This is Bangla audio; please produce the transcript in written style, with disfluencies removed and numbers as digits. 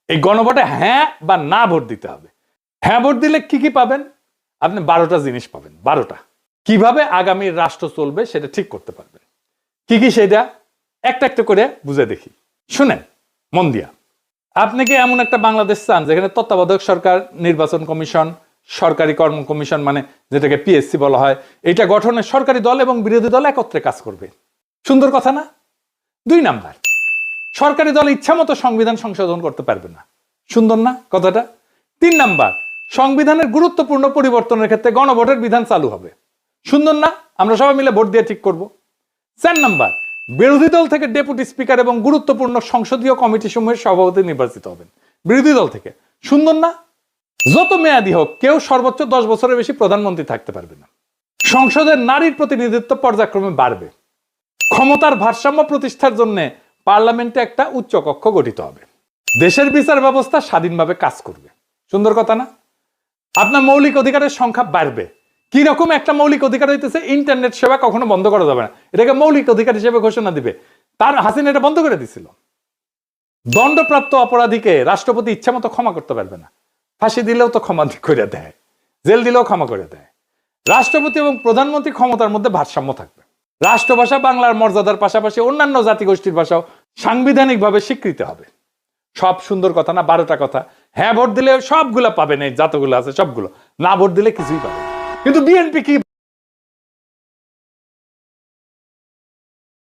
এই গণভোটে হ্যাঁ বা না ভোট দিতে হবে। হ্যাঁ ভোট দিলে কি কি পাবেন? আপনি 12টা জিনিস পাবেন। 12টা কিভাবে আগামী রাষ্ট্র চলবে সেটা ঠিক করতে পারবেন। কি কি সেটা একটা একটা করে বুঝে দেখি, শুনেন মন দিয়া। আপনি কি এমন একটা বাংলাদেশ চান যেখানে তত্ত্বাবধায়ক সরকার, নির্বাচন কমিশন, সরকারি কর্ম কমিশন মানে যেটাকে পিএসসি বলা হয়, এটা গঠনে সরকারি দল এবং বিরোধী দল একত্রে কাজ করবে? সুন্দর কথা না? 2 নাম্বার, সরকারি দল ইচ্ছা মতো সংবিধান সংশোধন করতে পারবে না। সুন্দর না কথাটা? 3 নাম্বার, সংবিধানের গুরুত্বপূর্ণ পরিবর্তনের ক্ষেত্রে গণভোটের বিধান চালু হবে। সুন্দর না? আমরা সবাই মিলে ভোট দিয়ে ঠিক করব। 4 নাম্বার, বিরোধী দল থেকে ডেপুটি স্পিকার এবং গুরুত্বপূর্ণ সংসদীয় কমিটি সমূহের সভাপতি নির্বাচিত হবেন বিরোধী দল থেকে। সুন্দর না? যত মেয়াদি হোক কেউ সর্বোচ্চ 10 বছরের বেশি প্রধানমন্ত্রী থাকতে পারবে না। সংসদের নারীর প্রতিনিধিত্ব পর্যায়ক্রমে বাড়বে। ক্ষমতার ভারসাম্য প্রতিষ্ঠার জন্য পার্লামেন্টে একটা উচ্চ কক্ষ গঠিত হবে। দেশের বিচার ব্যবস্থা স্বাধীনভাবে কাজ করবে। সুন্দর কথা না? আপনার মৌলিক অধিকারের সংখ্যা বাড়বে। কি রকম একটা মৌলিক অধিকার হইতেছে ইন্টারনেট সেবা কখনো বন্ধ করা যাবে না, এটাকে মৌলিক অধিকার হিসেবে ঘোষণা দিবে। তার হাসিনা এটা বন্ধ করে দিছিল। দণ্ডপ্রাপ্ত অপরাধীকে রাষ্ট্রপতি ইচ্ছা মতো ক্ষমা করতে পারবে না। ফাঁসি দিলেও তো ক্ষমা করে দেয়, জেল দিলেও ক্ষমা করে দেয়। রাষ্ট্রপতি এবং প্রধানমন্ত্রী ক্ষমতার মধ্যে ভারসাম্য থাকবে। রাষ্ট্রভাষা বাংলার মর্যাদার পাশাপাশি অন্যান্য জাতিগোষ্ঠীর ভাষাও সাংবিধানিকভাবে স্বীকৃত হবে। সব সুন্দর কথা না? 12টা কথা। হ্যাঁ ভোট দিলে সবগুলা পাবেন, এই যতগুলো আছে সবগুলো। না ভোট দিলে কিছুই পাবেন। কিন্তু বিএনপি কি